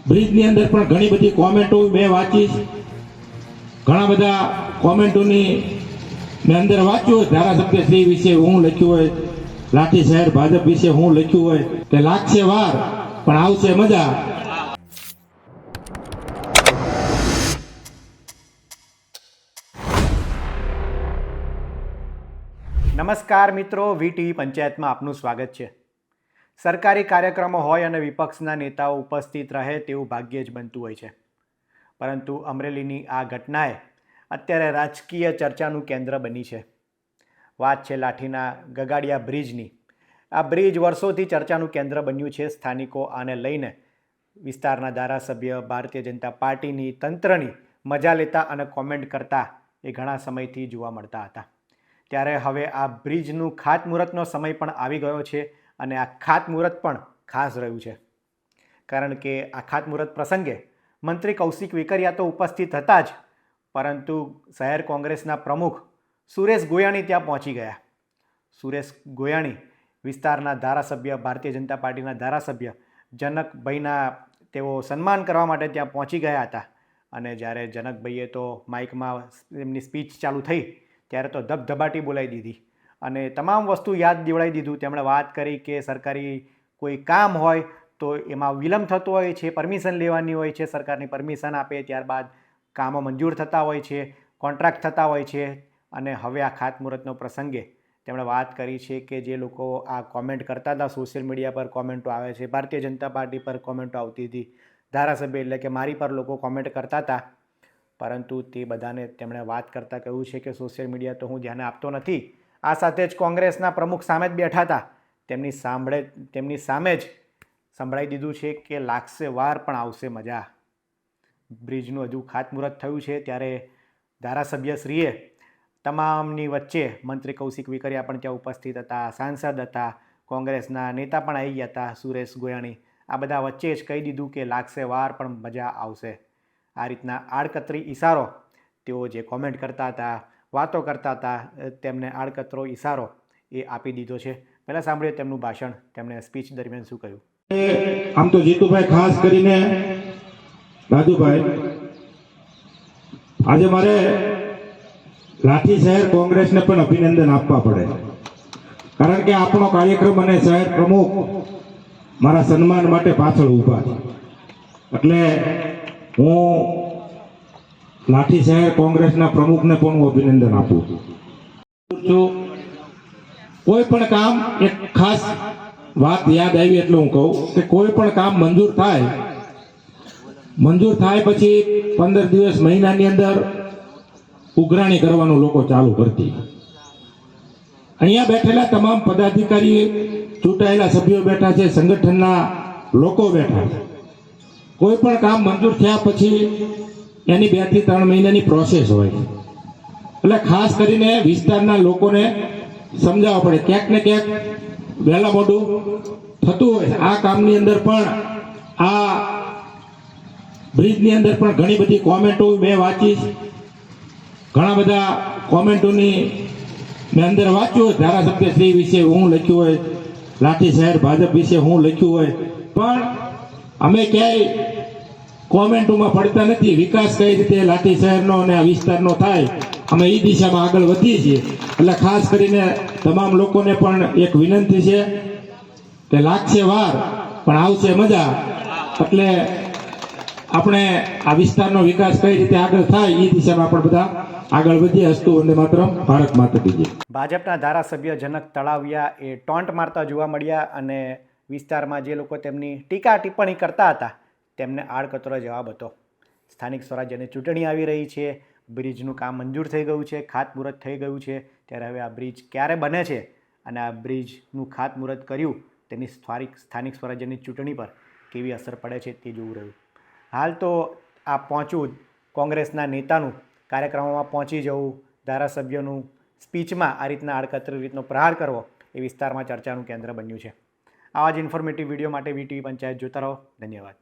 બ્રિજની અંદર પણ ઘણી બધી કોમેન્ટો મેં વાંચી, ઘણા બધા કોમેન્ટોની મેં અંદર વાંચ્યું હોય, ધારાસભ્ય શ્રી વિશે હું લખ્યું હોય, લાઠી શહેર ભાજપ વિશે હું લખ્યું હોય કે લાગશે વાર પણ આવશે મજા. નમસ્કાર મિત્રો, વીટીવી પંચાયતમાં આપનું સ્વાગત છે. સરકારી કાર્યક્રમો હોય અને વિપક્ષના નેતાઓ ઉપસ્થિત રહે તેવું ભાગ્યે જ બનતું હોય છે, પરંતુ અમરેલીની આ ઘટનાએ અત્યારે રાજકીય ચર્ચાનું કેન્દ્ર બની છે. વાત છે લાઠીના ગગાડિયા બ્રિજની. આ બ્રિજ વર્ષોથી ચર્ચાનું કેન્દ્ર બન્યું છે. સ્થાનિકો આને લઈને વિસ્તારના ધારાસભ્ય, ભારતીય જનતા પાર્ટીની, તંત્રની મજા લેતા અને કોમેન્ટ કરતા એ ઘણા સમયથી જોવા મળતા હતા. ત્યારે હવે આ બ્રિજનું ખાતમુહૂર્તનો સમય પણ આવી ગયો છે અને આ ખાતમુહૂર્ત પણ ખાસ રહ્યું છે, કારણ કે આ ખાતમુહૂર્ત પ્રસંગે મંત્રી કૌશિક વેકરિયા તો ઉપસ્થિત હતા જ, પરંતુ શહેર કોંગ્રેસના પ્રમુખ સુરેશ ગોયાણી ત્યાં પહોંચી ગયા. સુરેશ ગોયાણી વિસ્તારના ધારાસભ્ય, ભારતીય જનતા પાર્ટીના ધારાસભ્ય જનકભાઈના તેઓ સન્માન કરવા માટે ત્યાં પહોંચી ગયા હતા. અને જ્યારે જનકભાઈએ તો માઇકમાં એમની સ્પીચ ચાલુ થઈ ત્યારે તો ધબધબાટી બોલાવી દીધી અને તમામ વસ્તુ યાદ દિવડાવી દીધું. તેમણે વાત કરી કે સરકારી કોઈ કામ હોય તો એમાં વિલંબ થતો હોય છે, પરમિશન લેવાની હોય છે, સરકારની પરમિશન આપે ત્યારબાદ કામો મંજૂર થતા હોય છે, કોન્ટ્રાક્ટ થતા હોય છે. અને હવે આ ખાતમુહૂર્તનો પ્રસંગે તેમણે વાત કરી છે કે જે લોકો આ કોમેન્ટ કરતા હતા, સોશિયલ મીડિયા પર કોમેન્ટો આવે છે, ભારતીય જનતા પાર્ટી પર કોમેન્ટો આવતી હતી, ધારાસભ્ય એટલે કે મારી પર લોકો કોમેન્ટ કરતા હતા, પરંતુ તે બધાને તેમણે વાત કરતાં કહ્યું છે કે સોશિયલ મીડિયા તો હું ધ્યાને આપતો નથી. આ સાથે જ કોંગ્રેસના પ્રમુખ સામે જ બેઠા હતા, તેમની સામે જ સંભળાવી દીધું છે કે લાગશે વાર પણ આવશે મજા. બ્રિજનું હજુ ખાતમુહૂર્ત થયું છે ત્યારે ધારાસભ્યશ્રીએ તમામની વચ્ચે મંત્રી કૌશિક વેકરિયા પણ ત્યાં ઉપસ્થિત હતા, સાંસદ હતા, કોંગ્રેસના નેતા પણ આવી ગયા હતા, સુરેશ ગોયાણી. આ બધા વચ્ચે જ કહી દીધું કે લાગશે વાર પણ મજા આવશે. આ રીતના આડકતરી ઈશારો તેઓ જે કોમેન્ટ કરતા હતા, વાતો કરતા હતા, તેમને આડકતરો ઈશારો એ આપી દીધો છે. પહેલાં સાંભળીએ તેમનું ભાષણ, તેમણે સ્પીચ દરમિયાન શું કહ્યું. આમ તો જીતુભાઈ, ખાસ કરીને રાજુભાઈ, આજે મારે લાઠી શહેર કોંગ્રેસને પણ અભિનંદન આપવા પડે, કારણ કે આપણો કાર્યક્રમ અને શહેર પ્રમુખ મારા સન્માન માટે પાછળ ઊભા છે. એટલે હું લાઠી શહેર કોંગ્રેસના પ્રમુખને પણ હું અભિનંદન આપું છું. કોઈ પણ કામ, એક ખાસ વાત યાદ આવી એટલે હું કહું કે કોઈ પણ કામ મંજૂર થાય પછી 15 દિવસ, મહિનાની અંદર ઉઘરાણી કરવાનું લોકો ચાલુ કરતી. અહીંયા બેઠેલા તમામ પદાધિકારી, ચૂંટાયેલા સભ્યો બેઠા છે, સંગઠનના લોકો બેઠા છે. કોઈ પણ કામ મંજૂર થયા પછી એની 2 થી 3 મહિનાની પ્રોસેસ હોય, એટલે ખાસ કરીને વિસ્તારના લોકોને સમજાવવા પડે. ક્યાંક ને ક્યાંક વહેલા મોડું થતું હોય. આ કામની અંદર પણ, આ બ્રિજની અંદર પણ ઘણી બધી કોમેન્ટો મેં વાંચી, ઘણા બધા કોમેન્ટોની મેં અંદર વાંચ્યું હોય, ધારાસભ્ય શ્રી વિશે હું લખ્યું હોય, લાઠી શહેર ભાજપ વિશે હું લખ્યું હોય, પણ અમે ક્યાંય કોમેન્ટોમાં પડતા નથી. વિકાસ કઈ રીતે લાઠી શહેરનો અને આ વિસ્તારનો થાય, અમે એ દિશામાં આગળ વધીએ છીએ. એટલે ખાસ કરીને તમામ લોકોને પણ એક વિનંતી છે કે લાગશે વાર પણ આવશે મજા. એટલે આપણે આ વિસ્તારનો વિકાસ કઈ રીતે આગળ થાય એ દિશામાં આપણે બધા આગળ વધીએ. હસ્તુ વંદે માતરમ, ભારત માતા કી જય. ભાજપના ધારાસભ્ય જનક તળાવિયા એ ટોન્ટ મારતા જોવા મળ્યા અને વિસ્તારમાં જે લોકો તેમની ટીકા ટિપ્પણી કરતા હતા તેમને આડકતરો જવાબ હતો. સ્થાનિક સ્વરાજ્યની ચૂંટણી આવી રહી છે, બ્રિજનું કામ મંજૂર થઈ ગયું છે, ખાતમુહૂર્ત થઈ ગયું છે, ત્યારે હવે આ બ્રિજ ક્યારે બને છે અને આ બ્રિજનું ખાતમુહૂર્ત કર્યું તેની સ્થાનિક સ્વરાજ્યની ચૂંટણી પર કેવી અસર પડે છે તે જોવું રહ્યું. હાલ તો આ પહોંચવું, કોંગ્રેસના નેતાનું કાર્યક્રમોમાં પહોંચી જવું, ધારાસભ્યનું સ્પીચમાં આ રીતના આડકતરી રીતનો પ્રહાર કરવો એ વિસ્તારમાં ચર્ચાનું કેન્દ્ર બન્યું છે. આવા જ ઇન્ફોર્મેટિવ વિડીયો માટે વીટીવી પંચાયત જોતા રહો. ધન્યવાદ.